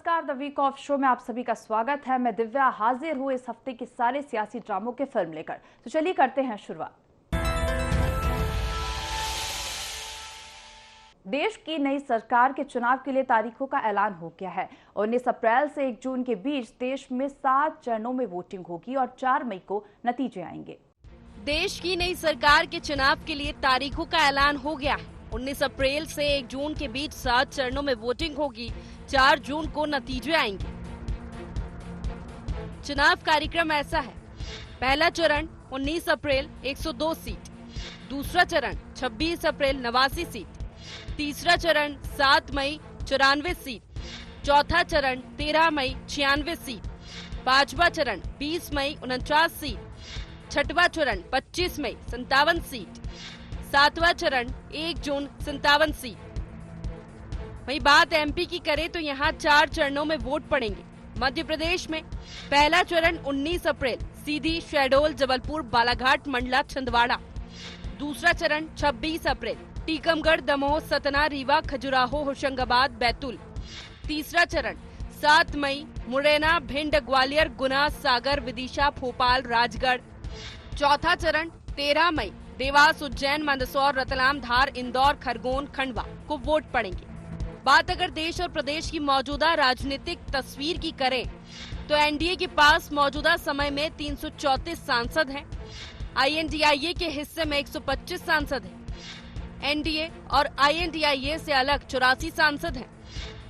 नमस्कार, the week of show में आप सभी का स्वागत है। मैं दिव्या हाजिर हूँ इस हफ्ते के सारे सियासी ड्रामों के फिल्म लेकर। तो चलिए करते हैं शुरुआत। देश की नई सरकार के चुनाव के लिए तारीखों का ऐलान हो गया है। 19 अप्रैल से 1 जून के बीच देश में 7 चरणों में वोटिंग होगी और 4 मई को नतीजे आएंगे। देश की नई सरकार के चुनाव के लिए तारीखों का ऐलान हो गया है। 19 अप्रैल से 1 जून के बीच 7 चरणों में वोटिंग होगी, 4 जून को नतीजे आएंगे। चुनाव कार्यक्रम ऐसा है। पहला चरण 19 अप्रैल 102 सीट, दूसरा चरण 26 अप्रैल 89 सीट, तीसरा चरण 7 मई 94 सीट, चौथा चरण 13 मई 96 सीट, पांचवा चरण 20 मई 49 सीट, छठवां चरण 25 मई 57 सीट, सातवां चरण 1 जून 57 सीट। वही बात एमपी की करें तो यहाँ 4 चरणों में वोट पड़ेंगे। मध्य प्रदेश में पहला चरण 19 अप्रैल सीधी, शहडोल, जबलपुर, बालाघाट, मंडला, छिंदवाड़ा। दूसरा चरण 26 अप्रैल टीकमगढ़, दमोह, सतना, रीवा, खजुराहो, होशंगाबाद, बैतूल। तीसरा चरण 7 मई मुरैना, भिंड, ग्वालियर, गुना, सागर, विदिशा, भोपाल, राजगढ़। चौथा चरण 13 मई देवास, उज्जैन, मंदसौर, रतलाम, धार, इंदौर, खरगोन, खंडवा को वोट पड़ेंगे। बात अगर देश और प्रदेश की मौजूदा राजनीतिक तस्वीर की करें तो एनडीए के पास मौजूदा समय में 334 सांसद हैं। आईएनडीआईए के हिस्से में 125 सांसद हैं। एनडीए और आईएनडीआईए से अलग 84 सांसद हैं।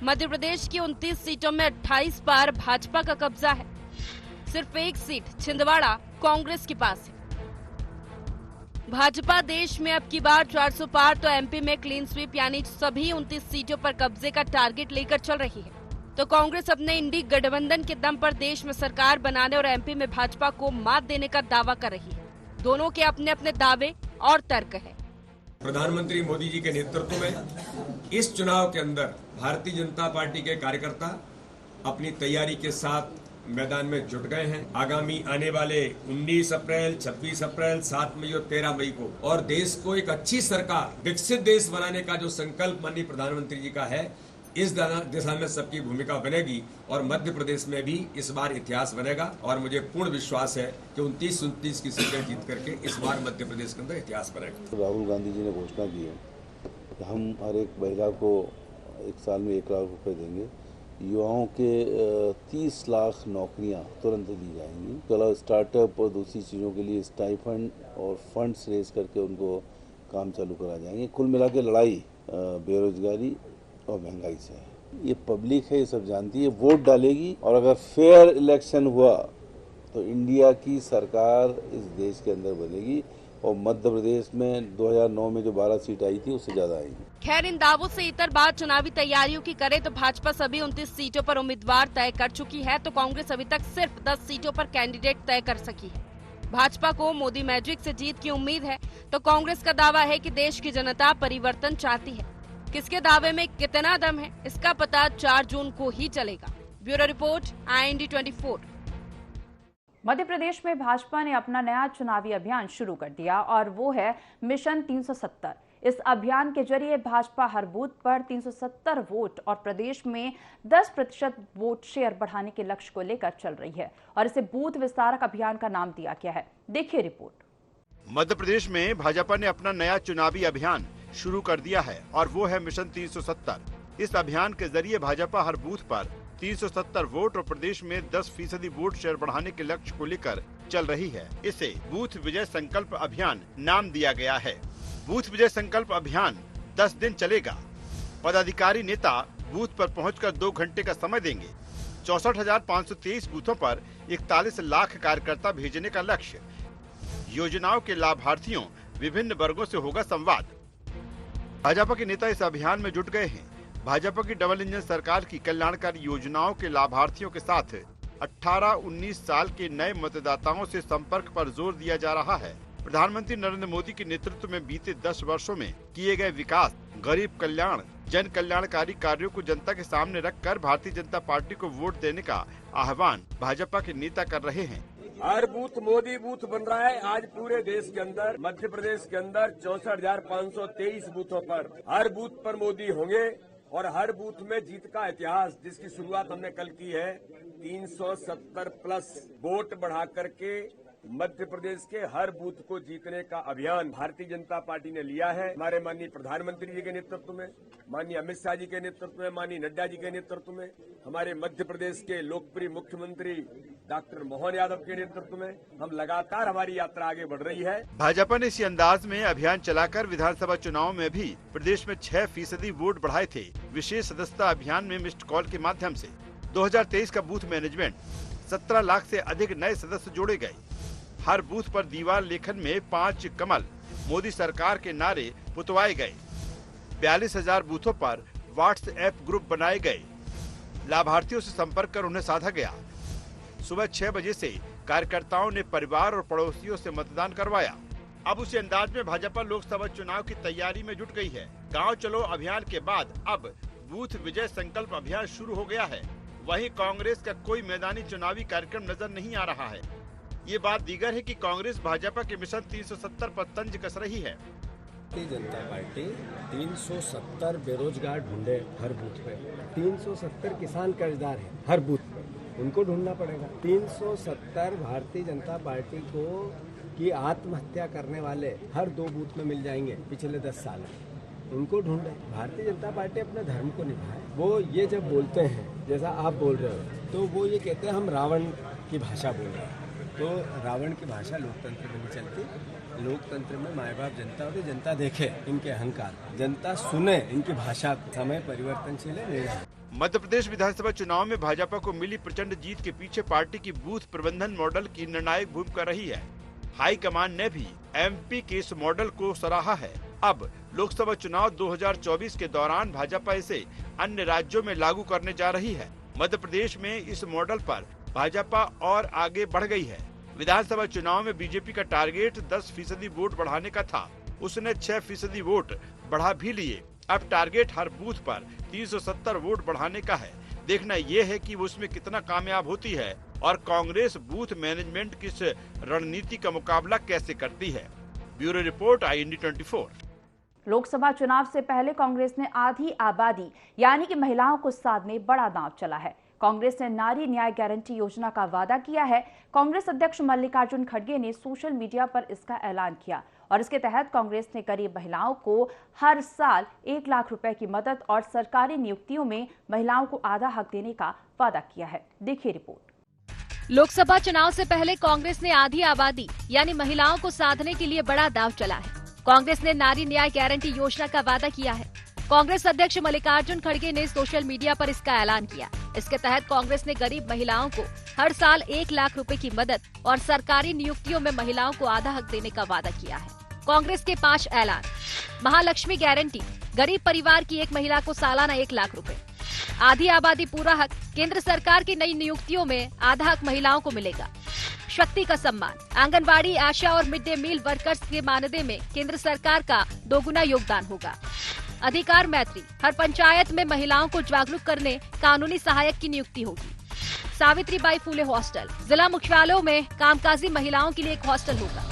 मध्य प्रदेश की 29 सीटों में 28 बार भाजपा का कब्जा है। सिर्फ 1 सीट छिंदवाड़ा कांग्रेस के पास है। भाजपा देश में अब की बार 400 पार तो एमपी में क्लीन स्वीप यानी सभी 29 सीटों पर कब्जे का टारगेट लेकर चल रही है। तो कांग्रेस अपने इंडी गठबंधन के दम पर देश में सरकार बनाने और एमपी में भाजपा को मात देने का दावा कर रही है। दोनों के अपने अपने दावे और तर्क है। प्रधानमंत्री मोदी जी के नेतृत्व में इस चुनाव के अंदर भारतीय जनता पार्टी के कार्यकर्ता अपनी तैयारी के साथ मैदान में जुट गए हैं। आगामी आने वाले 19 अप्रैल, 26 अप्रैल, 7 मई और 13 मई को और देश को एक अच्छी सरकार, विकसित देश बनाने का जो संकल्प माननीय प्रधानमंत्री जी का है, इस दिशा में सबकी भूमिका बनेगी और मध्य प्रदेश में भी इस बार इतिहास बनेगा। और मुझे पूर्ण विश्वास है कि 29 की सीटें जीत करके इस बार मध्य प्रदेश के अंदर इतिहास बनेगा। राहुल गांधी जी ने घोषणा की है कि हम हर एक महिला को 1 साल में 1 लाख रुपए देंगे। युवाओं के 30 लाख नौकरियां तुरंत दी जाएंगी। इसके अलावा स्टार्टअप और दूसरी चीज़ों के लिए स्टाइफंड और फंड्स रेज करके उनको काम चालू करा जाएंगे। कुल मिला के लड़ाई बेरोजगारी और महंगाई से है। ये पब्लिक है, ये सब जानती है, वोट डालेगी। और अगर फेयर इलेक्शन हुआ तो इंडिया की सरकार इस देश के अंदर बनेगी और मध्य प्रदेश में 2009 में जो 12 सीट आई थी उससे ज्यादा आएगी। खैर, इन दावों से इतर बात चुनावी तैयारियों की करे तो भाजपा सभी 29 सीटों पर उम्मीदवार तय कर चुकी है, तो कांग्रेस अभी तक सिर्फ 10 सीटों पर कैंडिडेट तय कर सकी है। भाजपा को मोदी मैजिक से जीत की उम्मीद है, तो कांग्रेस का दावा है कि देश की जनता परिवर्तन चाहती है। किसके दावे में कितना दम है, इसका पता 4 जून को ही चलेगा। Bureau report, IND 24। Madhya Pradesh में भाजपा ने अपना नया चुनावी अभियान शुरू कर दिया और वो है मिशन 370। इस अभियान के जरिए भाजपा हर बूथ पर 370 वोट और प्रदेश में 10% वोट शेयर बढ़ाने के लक्ष्य को लेकर चल रही है और इसे बूथ विस्तारक अभियान का नाम दिया गया है। देखिए रिपोर्ट। मध्य प्रदेश में भाजपा ने अपना नया चुनावी अभियान शुरू कर दिया है और वो है मिशन 370। इस अभियान के जरिए भाजपा हर बूथ पर 370 वोट और प्रदेश में 10% वोट शेयर बढ़ाने के लक्ष्य को लेकर चल रही है। इसे बूथ विजय संकल्प अभियान नाम दिया गया है। बूथ विजय संकल्प अभियान 10 दिन चलेगा। पदाधिकारी नेता बूथ पर पहुंचकर 2 घंटे का समय देंगे। 64,523 बूथों पर 41 लाख कार्यकर्ता भेजने का लक्ष्य। योजनाओं के लाभार्थियों विभिन्न वर्गों से होगा संवाद। भाजपा के नेता इस अभियान में जुट गए हैं। भाजपा की डबल इंजन सरकार की कल्याणकारी योजनाओं के लाभार्थियों के साथ 18-19 साल के नए मतदाताओं से संपर्क पर जोर दिया जा रहा है। प्रधानमंत्री नरेंद्र मोदी के नेतृत्व में बीते 10 वर्षों में किए गए विकास, गरीब कल्याण, जन कल्याणकारी कार्यों को जनता के सामने रखकर भारतीय जनता पार्टी को वोट देने का आह्वान भाजपा के नेता कर रहे हैं। हर बूथ मोदी बूथ बन रहा है। आज पूरे देश के अंदर, मध्य प्रदेश के अंदर 64,523 बूथों पर हर बूथ पर मोदी होंगे और हर बूथ में जीत का इतिहास जिसकी शुरुआत हमने कल की है 370 प्लस वोट बढ़ा करके मध्य प्रदेश के हर बूथ को जीतने का अभियान भारतीय जनता पार्टी ने लिया है। हमारे माननीय प्रधानमंत्री जी के नेतृत्व में, माननीय अमित शाह जी के नेतृत्व में, माननीय नड्डा जी के नेतृत्व में, हमारे मध्य प्रदेश के लोकप्रिय मुख्यमंत्री डॉक्टर मोहन यादव के नेतृत्व में हम लगातार हमारी यात्रा आगे बढ़ रही है। भाजपा ने इसी अंदाज में अभियान चलाकर विधानसभा चुनाव में भी प्रदेश में 6% वोट बढ़ाए थे। विशेष सदस्यता अभियान में मिस्ड कॉल के माध्यम से 2023 का बूथ मैनेजमेंट 17 लाख से अधिक नए सदस्य जोड़े गए। हर बूथ पर दीवार लेखन में 5 कमल मोदी सरकार के नारे पुतवाए गए। 42,000 बूथों पर व्हाट्सएप ग्रुप बनाए गए। लाभार्थियों से संपर्क कर उन्हें साधा गया। सुबह 6 बजे से कार्यकर्ताओं ने परिवार और पड़ोसियों से मतदान करवाया। अब उसी अंदाज में भाजपा लोकसभा चुनाव की तैयारी में जुट गई है। गांव चलो अभियान के बाद अब बूथ विजय संकल्प अभियान शुरू हो गया है। वहीं कांग्रेस का कोई मैदानी चुनावी कार्यक्रम नजर नहीं आ रहा है। ये बात दीगर है कि कांग्रेस भाजपा के मिशन 370 पर तंज कस रही है। भारतीय जनता पार्टी 370 बेरोजगार ढूंढे हर बूथ पे, 370 किसान कर्जदार हैं हर बूथ पे, उनको ढूंढना पड़ेगा। 370 भारतीय जनता पार्टी को की आत्महत्या करने वाले हर 2 बूथ में मिल जाएंगे पिछले 10 साल में, उनको ढूंढे। भारतीय जनता पार्टी अपने धर्म को निभाए। वो ये जब बोलते हैं जैसा आप बोल रहे हो तो वो ये कहते हैं हम रावण की भाषा बोल रहे हैं, तो रावण की भाषा लोकतंत्र में नहीं चलती। लोकतंत्र में माए बाप जनता होती, जनता देखे इनके अहंकार, जनता सुने इनकी भाषा। समय परिवर्तनशील है। मध्य प्रदेश विधानसभा चुनाव में भाजपा को मिली प्रचंड जीत के पीछे पार्टी की बूथ प्रबंधन मॉडल की निर्णायक भूमिका रही है। हाईकमान ने भी एमपी के इस मॉडल को सराहा है। अब लोकसभा चुनाव 2024 के दौरान भाजपा इसे अन्य राज्यों में लागू करने जा रही है। मध्य प्रदेश में इस मॉडल पर भाजपा और आगे बढ़ गई है। विधानसभा चुनाव में बीजेपी का टारगेट 10% वोट बढ़ाने का था, उसने 6% वोट बढ़ा भी लिए। अब टारगेट हर बूथ पर 370 वोट बढ़ाने का है। देखना ये है कि वो उसमें कितना कामयाब होती है और कांग्रेस बूथ मैनेजमेंट की इस रणनीति का मुकाबला कैसे करती है। Bureau report, IND 24। लोकसभा चुनाव से पहले कांग्रेस ने आधी आबादी यानी कि महिलाओं को साधने बड़ा दांव चला है। कांग्रेस ने नारी न्याय गारंटी योजना का वादा किया है। कांग्रेस अध्यक्ष मल्लिकार्जुन खड़गे ने सोशल मीडिया पर इसका ऐलान किया और इसके तहत कांग्रेस ने गरीब महिलाओं को हर साल 1 लाख रुपए की मदद और सरकारी नियुक्तियों में महिलाओं को आधा हक देने का वादा किया है। देखिए रिपोर्ट। लोकसभा चुनाव से पहले कांग्रेस ने आधी आबादी यानी महिलाओं को साधने के लिए बड़ा दांव चला है। कांग्रेस ने नारी न्याय गारंटी योजना का वादा किया है। कांग्रेस अध्यक्ष मल्लिकार्जुन खड़गे ने सोशल मीडिया पर इसका ऐलान किया। इसके तहत कांग्रेस ने गरीब महिलाओं को हर साल 1 लाख रुपए की मदद और सरकारी नियुक्तियों में महिलाओं को आधा हक देने का वादा किया है। कांग्रेस के 5 ऐलान। महालक्ष्मी गारंटी, गरीब परिवार की एक महिला को सालाना 1 लाख रुपए। आधी आबादी पूरा हक, केंद्र सरकार की नई नियुक्तियों में आधा हक महिलाओं को मिलेगा। शक्ति का सम्मान, आंगनबाड़ी, आशा और मिड डे मील वर्कर्स के मानदेय में केंद्र सरकार का 2 गुना योगदान होगा। अधिकार मैत्री, हर पंचायत में महिलाओं को जागरूक करने कानूनी सहायक की नियुक्ति होगी। सावित्रीबाई फुले हॉस्टल, जिला मुख्यालयों में कामकाजी महिलाओं के लिए एक हॉस्टल होगा।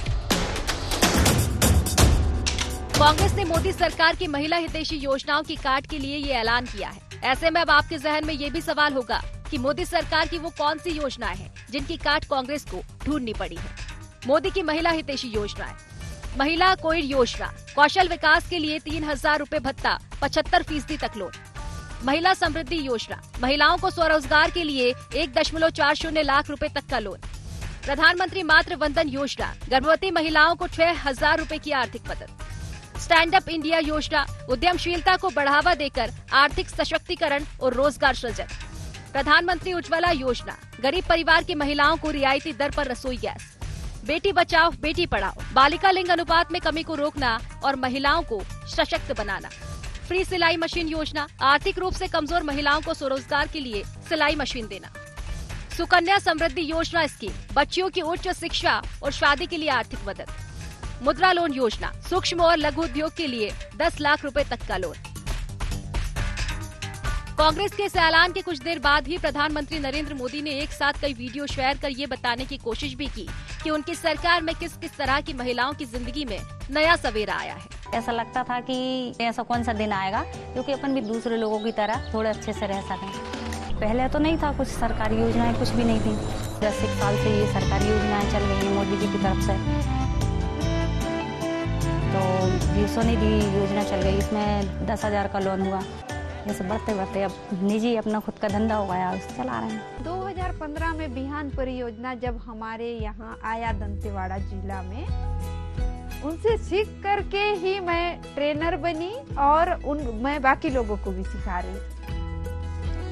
कांग्रेस ने मोदी सरकार की महिला हितैषी योजनाओं की काट के लिए ये ऐलान किया है। ऐसे में अब आपके जहन में ये भी सवाल होगा कि मोदी सरकार की वो कौन सी योजनाएं हैं जिनकी काट कांग्रेस को ढूंढनी पड़ी है। मोदी की महिला हितैषी योजनाएं। महिला कोइड योजना, कौशल विकास के लिए 3,000 रूपए भत्ता, 75% तक लोन। महिला समृद्धि योजना, महिलाओं को स्वरोजगार के लिए 1.40 लाख रुपए तक का लोन। प्रधानमंत्री मातृ वंदन योजना, गर्भवती महिलाओं को 6,000 रूपए की आर्थिक मदद। स्टैंड अप इंडिया योजना, उद्यमशीलता को बढ़ावा देकर आर्थिक सशक्तिकरण और रोजगार सृजन। प्रधानमंत्री उज्ज्वला योजना, गरीब परिवार की महिलाओं को रियायती दर पर रसोई गैस। बेटी बचाओ बेटी पढ़ाओ, बालिका लिंग अनुपात में कमी को रोकना और महिलाओं को सशक्त बनाना। फ्री सिलाई मशीन योजना, आर्थिक रूप से कमजोर महिलाओं को स्वरोजगार के लिए सिलाई मशीन देना। सुकन्या समृद्धि योजना स्कीम, बच्चियों की उच्च शिक्षा और शादी के लिए आर्थिक मदद। मुद्रा लोन योजना, सूक्ष्म और लघु उद्योग के लिए 10 लाख रुपए तक का लोन। कांग्रेस के इस ऐलान के कुछ देर बाद ही प्रधानमंत्री नरेंद्र मोदी ने एक साथ कई वीडियो शेयर कर ये बताने की कोशिश भी की कि उनकी सरकार में किस किस तरह की महिलाओं की जिंदगी में नया सवेरा आया है। ऐसा लगता था कि ऐसा कौन सा दिन आएगा क्योंकि अपन भी दूसरे लोगों की तरह थोड़े अच्छे से रह सकें। पहले तो नहीं था, कुछ सरकारी योजनाएं कुछ भी नहीं थी। 10 साल से ये सरकारी योजनाएं चल रही हैं मोदी जी की तरफ से। तो ये स्वनिधि योजना चल गई, इसमें 10,000 का लोन हुआ। जैसे बढ़ते बढ़ते अब निजी अपना खुद का धंधा हो गया, उससे चला रहे हैं। 2015 में बिहान परियोजना जब हमारे यहाँ आया दंतेवाड़ा जिला में, उनसे सीख करके ही मैं ट्रेनर बनी और मैं बाकी लोगों को भी सिखा रही।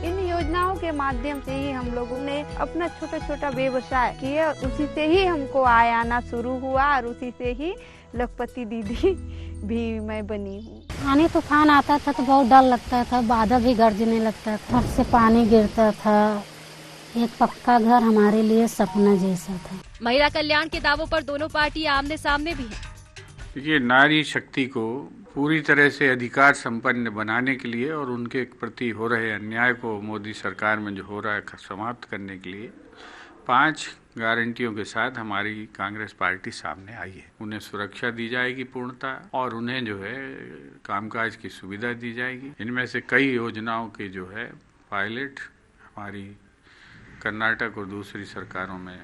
इन योजनाओं के माध्यम से ही हम लोगों ने अपना छोटा छोटा व्यवसाय किया, उसी से ही हमको आय आना शुरू हुआ और उसी से ही लखपति दीदी भी मैं बनी हूँ। आने तूफान आता था तो बहुत डर लगता था, बादल भी गरजने लगता था, घर से पानी गिरता था। एक पक्का घर हमारे लिए सपना जैसा था। महिला कल्याण के दावों पर दोनों पार्टी आमने सामने भी है। देखिए, नारी शक्ति को पूरी तरह से अधिकार संपन्न बनाने के लिए और उनके प्रति हो रहे अन्याय को मोदी सरकार में जो हो रहा है समाप्त करने के लिए 5 गारंटियों के साथ हमारी कांग्रेस पार्टी सामने आई है। उन्हें सुरक्षा दी जाएगी पूर्णतः और उन्हें जो है कामकाज की सुविधा दी जाएगी। इनमें से कई योजनाओं के जो है पायलट हमारी कर्नाटक और दूसरी सरकारों में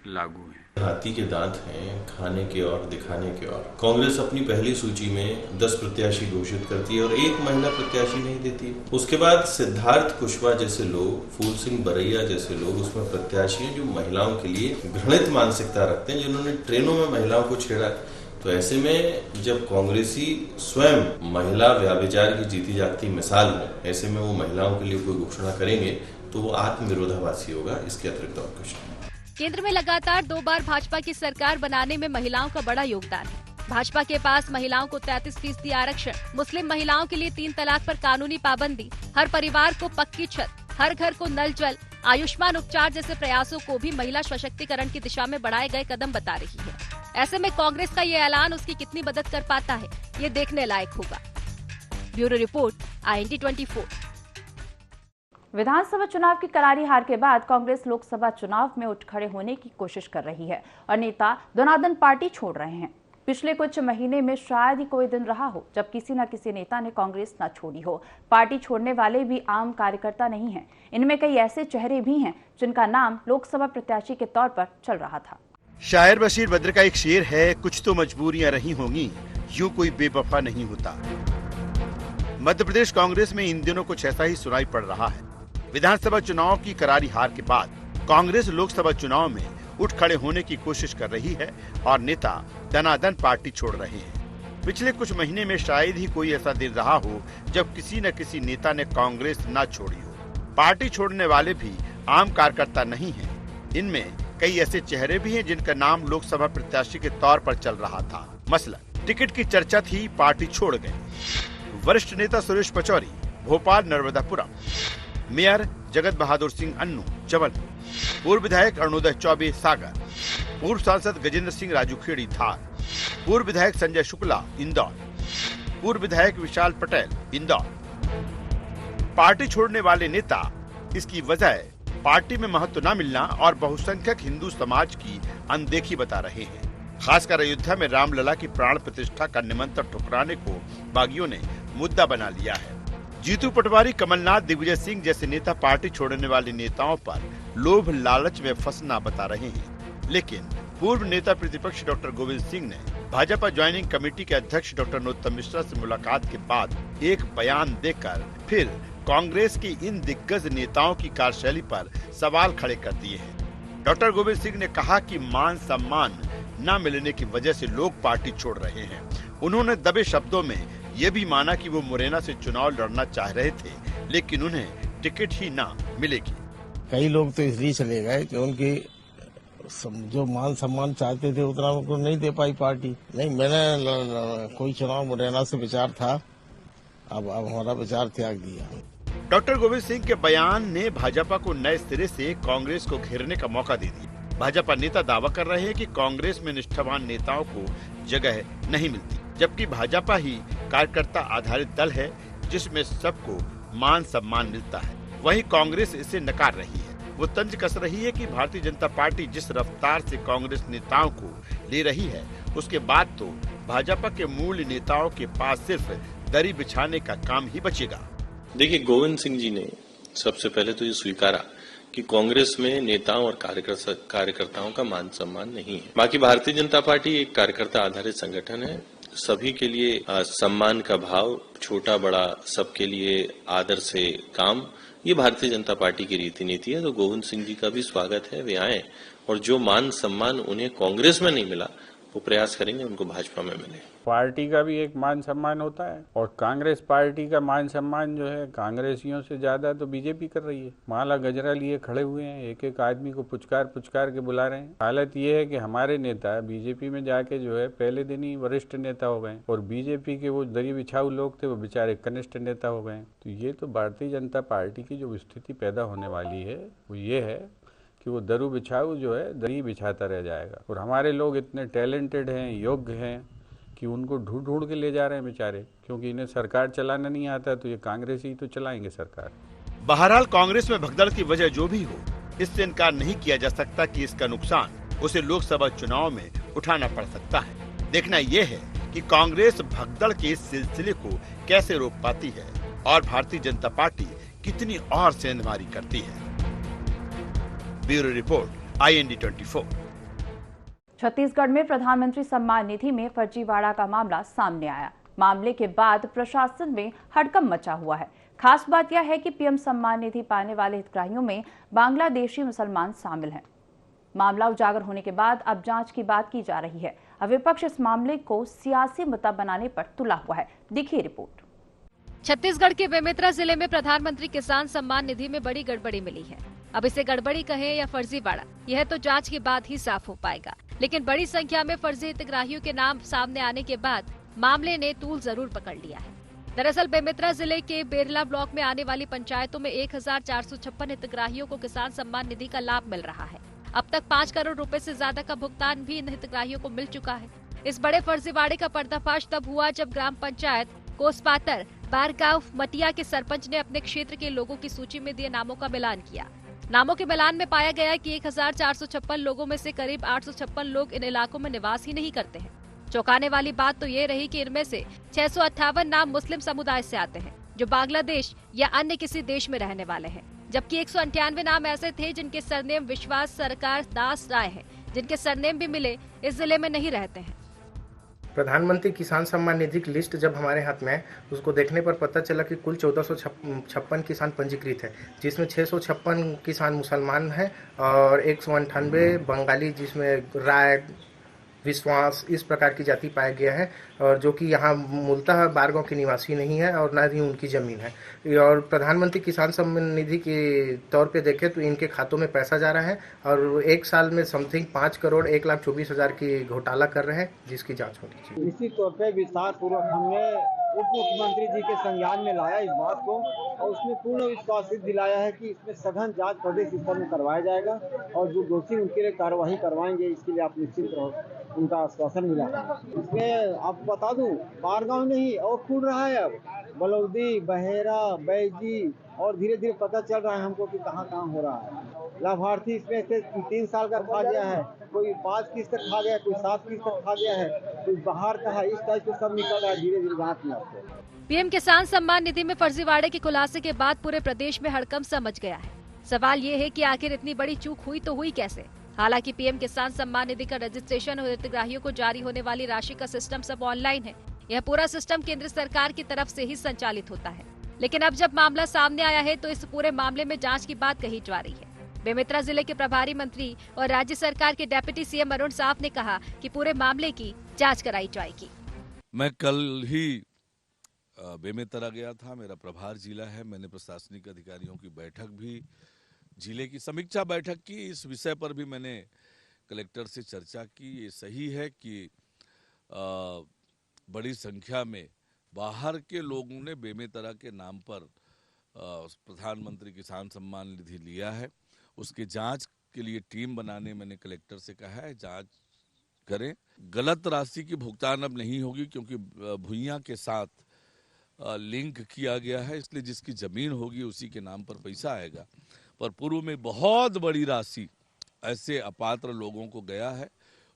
लागू है। हाथी के दांत हैं खाने के और दिखाने के और। कांग्रेस अपनी पहली सूची में 10 प्रत्याशी घोषित करती है और 1 महिला प्रत्याशी नहीं देती। उसके बाद सिद्धार्थ कुशवाहा जैसे लोग, फूल सिंह बरैया जैसे लोग उसमें प्रत्याशी हैं जो महिलाओं के लिए घृणित मानसिकता रखते हैं, जिन्होंने ट्रेनों में महिलाओं को छेड़ा। तो ऐसे में जब कांग्रेसी स्वयं महिला व्यभिचार की जीती जागती मिसाल में, ऐसे में वो महिलाओं के लिए कोई घोषणा करेंगे तो वो आत्मविरोधाभासी होगा, इसके अतिरिक्त और कुछ नहीं। केंद्र में लगातार 2 बार भाजपा की सरकार बनाने में महिलाओं का बड़ा योगदान है। भाजपा के पास महिलाओं को 33% आरक्षण, मुस्लिम महिलाओं के लिए 3 तलाक पर कानूनी पाबंदी, हर परिवार को पक्की छत, हर घर को नल जल, आयुष्मान उपचार जैसे प्रयासों को भी महिला सशक्तिकरण की दिशा में बढ़ाए गए कदम बता रही है। ऐसे में कांग्रेस का ये ऐलान उसकी कितनी मदद कर पाता है, ये देखने लायक होगा। Bureau report, IND 24। विधानसभा चुनाव की करारी हार के बाद कांग्रेस लोकसभा चुनाव में उठ खड़े होने की कोशिश कर रही है और नेता दनादन पार्टी छोड़ रहे हैं। पिछले कुछ महीने में शायद ही कोई दिन रहा हो जब किसी न किसी नेता ने कांग्रेस न छोड़ी हो। पार्टी छोड़ने वाले भी आम कार्यकर्ता नहीं हैं। इनमें कई ऐसे चेहरे भी हैं जिनका नाम लोकसभा प्रत्याशी के तौर पर चल रहा था। शायर बशीर बद्र का एक शेर है, कुछ तो मजबूरियां रही होंगी, यूं कोई बेवफा नहीं होता। मध्य प्रदेश कांग्रेस में इन दिनों कुछ ऐसा ही सुनाई पड़ रहा है। विधानसभा चुनाव की करारी हार के बाद कांग्रेस लोकसभा चुनाव में उठ खड़े होने की कोशिश कर रही है और नेता दनादन पार्टी छोड़ रहे हैं। पिछले कुछ महीने में शायद ही कोई ऐसा दिन रहा हो जब किसी न किसी नेता ने कांग्रेस न छोड़ी हो। पार्टी छोड़ने वाले भी आम कार्यकर्ता नहीं हैं। इनमें कई ऐसे चेहरे भी हैं जिनका नाम लोकसभा प्रत्याशी के तौर पर चल रहा था। मसलन टिकट की चर्चा थी, पार्टी छोड़ गए। वरिष्ठ नेता सुरेश पचौरी भोपाल नर्मदापुरम, मेयर जगत बहादुर सिंह अन्नू जबलपुर, पूर्व विधायक अरुणोदय चौबे सागर, पूर्व सांसद गजेंद्र सिंह राजू खेड़ी धार, पूर्व विधायक संजय शुक्ला इंदौर, पूर्व विधायक विशाल पटेल इंदौर। पार्टी छोड़ने वाले नेता इसकी वजह पार्टी में महत्व न मिलना और बहुसंख्यक हिंदू समाज की अनदेखी बता रहे हैं। खासकर अयोध्या में रामलला की प्राण प्रतिष्ठा का निमंत्रण ठुकराने को बागियों ने मुद्दा बना लिया है। जीतू पटवारी, कमलनाथ, दिग्विजय सिंह जैसे नेता पार्टी छोड़ने वाले नेताओं पर लोभ लालच में फंसना बता रहे हैं। लेकिन पूर्व नेता प्रतिपक्ष डॉक्टर गोविंद सिंह ने भाजपा ज्वाइनिंग कमेटी के अध्यक्ष डॉक्टर नरोत्तम मिश्रा से मुलाकात के बाद एक बयान देकर फिर कांग्रेस के इन दिग्गज नेताओं की कार्यशैली पर सवाल खड़े कर दिए हैं। डॉक्टर गोविंद सिंह ने कहा कि मान सम्मान न मिलने की वजह से लोग पार्टी छोड़ रहे हैं। उन्होंने दबे शब्दों में ये भी माना कि वो मुरैना से चुनाव लड़ना चाह रहे थे, लेकिन उन्हें टिकट ही ना मिलेगी। कई लोग तो इसलिए चले गए कि उनके जो मान सम्मान चाहते थे उतना उनको नहीं दे पाई पार्टी। नहीं, मैंने कोई चुनाव मुरैना से विचार था, अब हमारा विचार त्याग दिया। डॉक्टर गोविंद सिंह के बयान ने भाजपा को नए सिरे से कांग्रेस को घेरने का मौका दे दिया। भाजपा नेता दावा कर रहे हैं कि कांग्रेस में निष्ठावान नेताओं को जगह नहीं मिलती, जबकि भाजपा ही कार्यकर्ता आधारित दल है जिसमें सबको मान सम्मान मिलता है। वहीं कांग्रेस इसे नकार रही है। वो तंज कस रही है कि भारतीय जनता पार्टी जिस रफ्तार से कांग्रेस नेताओं को ले रही है, उसके बाद तो भाजपा के मूल नेताओं के पास सिर्फ दरी बिछाने का काम ही बचेगा। देखिए, गोविंद सिंह जी ने सबसे पहले तो ये स्वीकारा कि कांग्रेस में नेताओं और कार्यकर्ताओं का मान सम्मान नहीं है। बाकी भारतीय जनता पार्टी एक कार्यकर्ता आधारित संगठन है। सभी के लिए सम्मान का भाव, छोटा बड़ा सबके लिए आदर से काम, ये भारतीय जनता पार्टी की रीति नीति है। तो गोविंद सिंह जी का भी स्वागत है, वे आए और जो मान सम्मान उन्हें कांग्रेस में नहीं मिला वो प्रयास करेंगे उनको भाजपा में मिले। पार्टी का भी एक मान सम्मान होता है और कांग्रेस पार्टी का मान सम्मान जो है कांग्रेसियों से ज्यादा तो बीजेपी कर रही है। माला गजरा लिए खड़े हुए हैं, एक एक आदमी को पुचकार के बुला रहे हैं। हालत ये है कि हमारे नेता बीजेपी में जाके जो है पहले दिन ही वरिष्ठ नेता हो गए और बीजेपी के वो दरी बिछाऊ लोग थे वो बेचारे कनिष्ठ नेता हो गए। तो ये तो भारतीय जनता पार्टी की जो स्थिति पैदा होने वाली है वो ये है कि वो दरू बिछाऊ जो है दरी बिछाता रह जाएगा। और हमारे लोग इतने टैलेंटेड हैं, योग्य हैं कि उनको ढूंढ के ले जा रहे हैं बेचारे, क्योंकि इन्हें सरकार चलाना नहीं आता तो ये कांग्रेस ही तो चलाएंगे सरकार। बहरहाल कांग्रेस में भगदड़ की वजह जो भी हो, इससे इनकार नहीं किया जा सकता कि इसका नुकसान उसे लोकसभा चुनाव में उठाना पड़ सकता है। देखना ये है कि कांग्रेस भगदड़ के इस सिलसिले को कैसे रोक पाती है और भारतीय जनता पार्टी कितनी और सेंधमारी करती है। Bureau report, IND 24। छत्तीसगढ़ में प्रधानमंत्री सम्मान निधि में फर्जीवाड़ा का मामला सामने आया। मामले के बाद प्रशासन में हड़कंप मचा हुआ है। खास बात यह है कि पीएम सम्मान निधि पाने वाले हितग्राहियों में बांग्लादेशी मुसलमान शामिल हैं। मामला उजागर होने के बाद अब जांच की बात की जा रही है। अब विपक्ष इस मामले को सियासी मुद्दा बनाने पर तुला हुआ है। देखिए रिपोर्ट। छत्तीसगढ़ के बेमेतरा जिले में प्रधानमंत्री किसान सम्मान निधि में बड़ी गड़बड़ी मिली है। अब इसे गड़बड़ी कहें या फर्जीवाड़ा, यह तो जांच के बाद ही साफ हो पाएगा। लेकिन बड़ी संख्या में फर्जी हितग्राहियों के नाम सामने आने के बाद मामले ने तूल जरूर पकड़ लिया है। दरअसल बेमेतरा जिले के बेरला ब्लॉक में आने वाली पंचायतों में 1456 हितग्राहियों को किसान सम्मान निधि का लाभ मिल रहा है। अब तक 5 करोड़ रुपए से ज्यादा का भुगतान भी इन हितग्राहियों को मिल चुका है। इस बड़े फर्जीवाड़े का पर्दाफाश तब हुआ जब ग्राम पंचायत कोसपातर बारगांव मटिया के सरपंच ने अपने क्षेत्र के लोगों की सूची में दिए नामों का मिलान किया। नामों के मिलान में पाया गया कि 1456 लोगों में से करीब 856 लोग इन इलाकों में निवास ही नहीं करते हैं। चौंकाने वाली बात तो ये रही कि इनमें से 658 नाम मुस्लिम समुदाय से आते हैं जो बांग्लादेश या अन्य किसी देश में रहने वाले हैं, जबकि 198 नाम ऐसे थे जिनके सरनेम विश्वास सरकार दास राय है, जिनके सरनेम भी मिले इस जिले में नहीं रहते हैं। प्रधानमंत्री किसान सम्मान निधि की लिस्ट जब हमारे हाथ में है, उसको देखने पर पता चला कि कुल 1456 किसान पंजीकृत है, जिसमें 656 किसान मुसलमान हैं और 198 बंगाली, जिसमें राय विश्वास इस प्रकार की जाति पाया गया है, और जो कि यहाँ मूलतः बारगांव के निवासी नहीं है और न ही उनकी जमीन है। और प्रधानमंत्री किसान सम्मान निधि के तौर पे देखें तो इनके खातों में पैसा जा रहा है और एक साल में समथिंग 5 करोड़ 1,24,000 की घोटाला कर रहे हैं, जिसकी जांच होनी चाहिए। निश्चित तौर पे विस्तार पूर्वक हमने उप मुख्यमंत्री जी के संज्ञान में लाया इस बात को, और उसमें पूर्ण विश्वास दिलाया है कि इसमें सघन जांच प्रदेश स्तर में करवाया जाएगा और जो दोषी उनके लिए कार्यवाही करवाएंगे, इसके लिए आप निश्चित रहो, उनका आश्वासन मिला। इसमें आपको बता दूं, बारगांव नहीं और खुल रहा है, अब बलौदी, बहेरा, बैजी और धीरे धीरे पता चल रहा है हमको कि कहाँ हो रहा है। लाभार्थी इसमें से 3 साल का खा गया है, कोई 5 किस्त तक खा गया, कोई 7 किस्त तक खा गया है, कोई बाहर का है, इस टाइप से सब निकल रहा है धीरे धीरे जांच में। आपको पीएम किसान सम्मान निधि में फर्जीवाड़े के खुलासे के बाद पूरे प्रदेश में हड़कंप समझ गया है। सवाल ये है कि आखिर इतनी बड़ी चूक हुई तो हुई कैसे। हालांकि पीएम किसान सम्मान निधि का रजिस्ट्रेशन और हितग्राहियों को जारी होने वाली राशि का सिस्टम सब ऑनलाइन है। यह पूरा सिस्टम केंद्र सरकार की तरफ से ही संचालित होता है। लेकिन अब जब मामला सामने आया है तो इस पूरे मामले में जांच की बात कही जा रही है। बेमेतरा जिले के प्रभारी मंत्री और राज्य सरकार के डेप्यूटी सीएम अरुण साफ ने कहा कि पूरे मामले की जांच कराई जाएगी। मैं कल ही बेमेतरा गया था, मेरा प्रभार जिला है। मैंने प्रशासनिक अधिकारियों की बैठक भी, जिले की समीक्षा बैठक की। इस विषय पर भी मैंने कलेक्टर से चर्चा की। ये सही है कि बड़ी संख्या में बाहर के लोगों ने बेमेतरा के नाम पर प्रधानमंत्री किसान सम्मान निधि लिया है। उसकी जांच के लिए टीम बनाने मैंने कलेक्टर से कहा है, जांच करें। गलत राशि की भुगतान अब नहीं होगी, क्योंकि भुइयां के साथ लिंक किया गया है, इसलिए जिसकी जमीन होगी उसी के नाम पर पैसा आएगा। पर पूर्व में बहुत बड़ी राशि ऐसे अपात्र लोगों को गया है,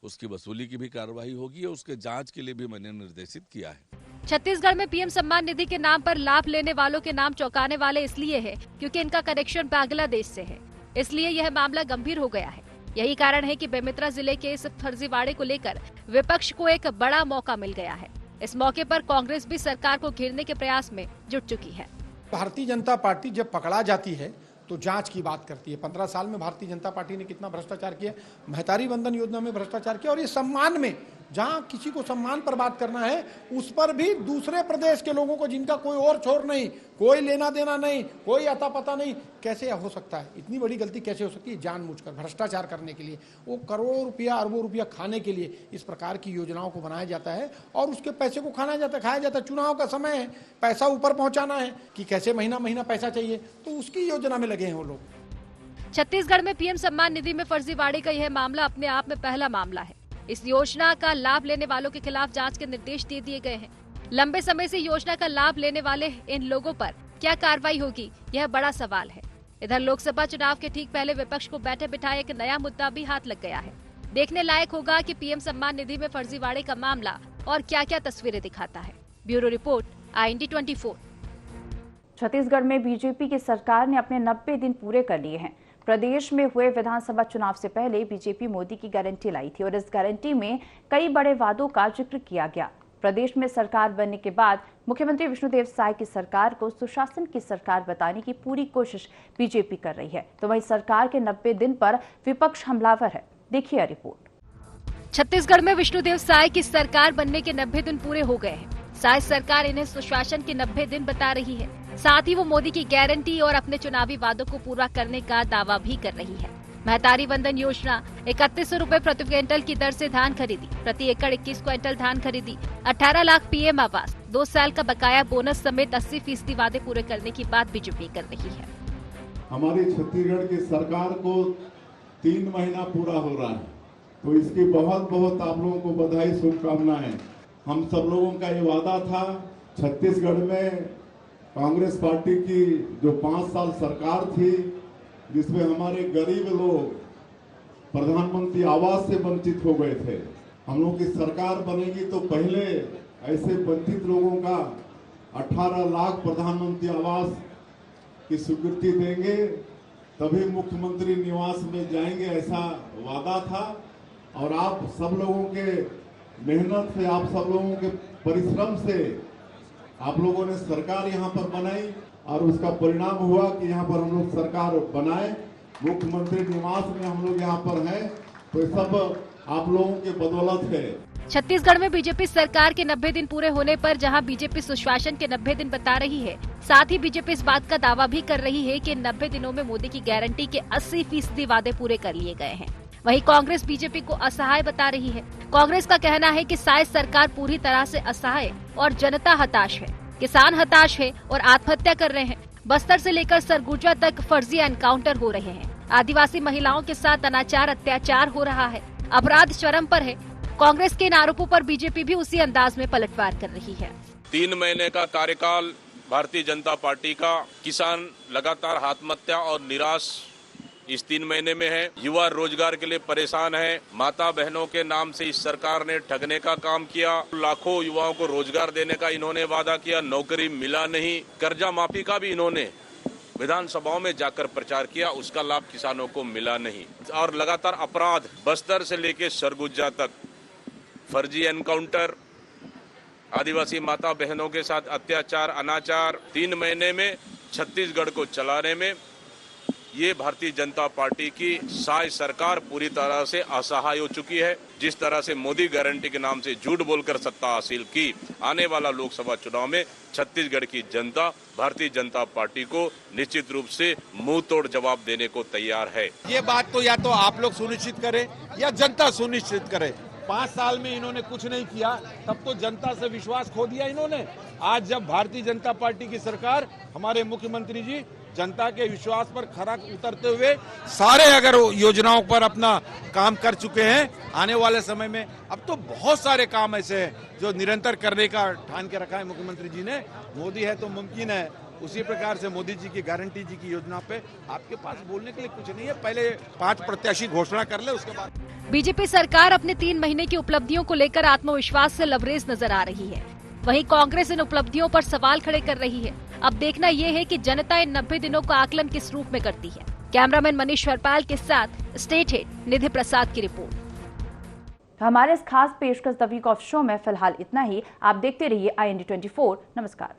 उसकी वसूली की भी कार्रवाई होगी और उसके जांच के लिए भी मैंने निर्देशित किया है। छत्तीसगढ़ में पीएम सम्मान निधि के नाम पर लाभ लेने वालों के नाम चौंकाने वाले इसलिए है क्योंकि इनका कनेक्शन बांग्लादेश से है, इसलिए यह मामला गंभीर हो गया है। यही कारण है कि बेमेतरा जिले के इस फर्जीवाड़े को लेकर विपक्ष को एक बड़ा मौका मिल गया है। इस मौके पर कांग्रेस भी सरकार को घेरने के प्रयास में जुट चुकी है। भारतीय जनता पार्टी जब पकड़ा जाती है तो जांच की बात करती है। 15 साल में भारतीय जनता पार्टी ने कितना भ्रष्टाचार किया, महतारी वंदन योजना में भ्रष्टाचार किया, और ये सम्मान में, जहां किसी को सम्मान पर बात करना है उस पर भी दूसरे प्रदेश के लोगों को, जिनका कोई और छोर नहीं, कोई लेना देना नहीं, कोई अता पता नहीं, कैसे हो सकता है? इतनी बड़ी गलती कैसे हो सकती है? जानबूझकर भ्रष्टाचार करने के लिए, वो करोड़ों रुपया अरबों रुपया खाने के लिए इस प्रकार की योजनाओं को बनाया जाता है और उसके पैसे को खाया जाता है। चुनाव का समय है, पैसा ऊपर पहुंचाना है कि कैसे महीना महीना पैसा चाहिए, तो उसकी योजना में लगे हैं वो लोग। छत्तीसगढ़ में पीएम सम्मान निधि में फर्जीवाड़े का यह मामला अपने आप में पहला मामला है। इस योजना का लाभ लेने वालों के खिलाफ जांच के निर्देश दे दिए गए हैं। लंबे समय से योजना का लाभ लेने वाले इन लोगों पर क्या कार्रवाई होगी, यह बड़ा सवाल है। इधर लोकसभा चुनाव के ठीक पहले विपक्ष को बैठे बिठाए एक नया मुद्दा भी हाथ लग गया है। देखने लायक होगा कि पीएम सम्मान निधि में फर्जीवाड़े का मामला और क्या क्या तस्वीरें दिखाता है। Bureau report, IND 24। छत्तीसगढ़ में बीजेपी की सरकार ने अपने 90 दिन पूरे कर लिए हैं। प्रदेश में हुए विधानसभा चुनाव से पहले बीजेपी मोदी की गारंटी लाई थी और इस गारंटी में कई बड़े वादों का जिक्र किया गया। प्रदेश में सरकार बनने के बाद मुख्यमंत्री विष्णुदेव साय की सरकार को सुशासन की सरकार बताने की पूरी कोशिश बीजेपी कर रही है, तो वहीं सरकार के 90 दिन पर विपक्ष हमलावर है। देखिए रिपोर्ट। छत्तीसगढ़ में विष्णुदेव साय की सरकार बनने के 90 दिन पूरे हो गए हैं। साय सरकार इन्हें सुशासन के 90 दिन बता रही है। साथ ही वो मोदी की गारंटी और अपने चुनावी वादों को पूरा करने का दावा भी कर रही है। महतारी वंदन योजना, 3100 रुपए प्रति क्विंटल की दर से धान खरीदी, प्रति एकड़ 21 क्विंटल धान खरीदी, 18 लाख PM आवास, 2 साल का बकाया बोनस समेत 80% वादे पूरे करने की बात बीजेपी कर रही है। हमारी छत्तीसगढ़ की सरकार को 3 महीना पूरा हो रहा है, तो इसकी बहुत बहुत आप लोगों को बधाई, शुभकामनाएं। हम सब लोगों का ये वादा था, छत्तीसगढ़ में कांग्रेस पार्टी की जो 5 साल सरकार थी, जिसमें हमारे गरीब लोग प्रधानमंत्री आवास से वंचित हो गए थे, हम लोग की सरकार बनेगी तो पहले ऐसे वंचित लोगों का 18 लाख प्रधानमंत्री आवास की स्वीकृति देंगे, तभी मुख्यमंत्री निवास में जाएंगे, ऐसा वादा था। और आप सब लोगों के मेहनत से, आप सब लोगों के परिश्रम से आप लोगों ने सरकार यहाँ पर बनाई और उसका परिणाम हुआ कि यहाँ पर हम लोग सरकार बनाए, मुख्यमंत्री निवास में हम लोग यहाँ पर हैं, तो ये सब आप लोगों के बदौलत है। छत्तीसगढ़ में बीजेपी सरकार के 90 दिन पूरे होने पर जहां बीजेपी सुशासन के 90 दिन बता रही है, साथ ही बीजेपी इस बात का दावा भी कर रही है कि 90 दिनों में मोदी की गारंटी के 80% वादे पूरे कर लिए गए हैं। वहीं कांग्रेस बीजेपी को असहाय बता रही है। कांग्रेस का कहना है कि साय सरकार पूरी तरह से असहाय और जनता हताश है, किसान हताश है और आत्महत्या कर रहे हैं। बस्तर से लेकर सरगुजा तक फर्जी एनकाउंटर हो रहे हैं। आदिवासी महिलाओं के साथ अनाचार अत्याचार हो रहा है। अपराध चरम पर है। कांग्रेस के इन आरोपों पर बीजेपी भी उसी अंदाज में पलटवार कर रही है। 3 महीने का कार्यकाल भारतीय जनता पार्टी का, किसान लगातार आत्महत्या और निराश इस 3 महीने में है। युवा रोजगार के लिए परेशान है। माता बहनों के नाम से इस सरकार ने ठगने का काम किया। लाखों युवाओं को रोजगार देने का इन्होंने वादा किया, नौकरी मिला नहीं। कर्जा माफी का भी इन्होंने विधानसभाओं में जाकर प्रचार किया, उसका लाभ किसानों को मिला नहीं। और लगातार अपराध, बस्तर से लेकर सरगुजा तक फर्जी एनकाउंटर, आदिवासी माता बहनों के साथ अत्याचार, अनाचार, 3 महीने में छत्तीसगढ़ को चलाने में ये भारतीय जनता पार्टी की साय सरकार पूरी तरह से असहाय हो चुकी है। जिस तरह से मोदी गारंटी के नाम से झूठ बोलकर सत्ता हासिल की, आने वाला लोकसभा चुनाव में छत्तीसगढ़ की जनता भारतीय जनता पार्टी को निश्चित रूप से मुंह तोड़ जवाब देने को तैयार है। ये बात तो या तो आप लोग सुनिश्चित करें या जनता सुनिश्चित करे। 5 साल में इन्होंने कुछ नहीं किया, तब तो जनता से विश्वास खो दिया इन्होंने। आज जब भारतीय जनता पार्टी की सरकार, हमारे मुख्यमंत्री जी जनता के विश्वास पर खरा उतरते हुए सारे अगर योजनाओं पर अपना काम कर चुके हैं, आने वाले समय में अब तो बहुत सारे काम ऐसे हैं जो निरंतर करने का ठान के रखा है मुख्यमंत्री जी ने। मोदी है तो मुमकिन है, उसी प्रकार से मोदी जी की गारंटी जी की योजना पे आपके पास बोलने के लिए कुछ नहीं है। पहले 5 प्रत्याशी घोषणा कर ले, उसके बाद। बीजेपी सरकार अपने 3 महीने की उपलब्धियों को लेकर आत्मविश्वास से लबरेज नजर आ रही है। वहीं कांग्रेस इन उपलब्धियों पर सवाल खड़े कर रही है। अब देखना ये है कि जनता इन 90 दिनों का आकलन किस रूप में करती है। कैमरामैन मनीष हरपाल के साथ स्टेट हेड निधि प्रसाद की रिपोर्ट। हमारे इस खास पेशकश द वीक ऑफ शो में फिलहाल इतना ही। आप देखते रहिए IND 24। नमस्कार।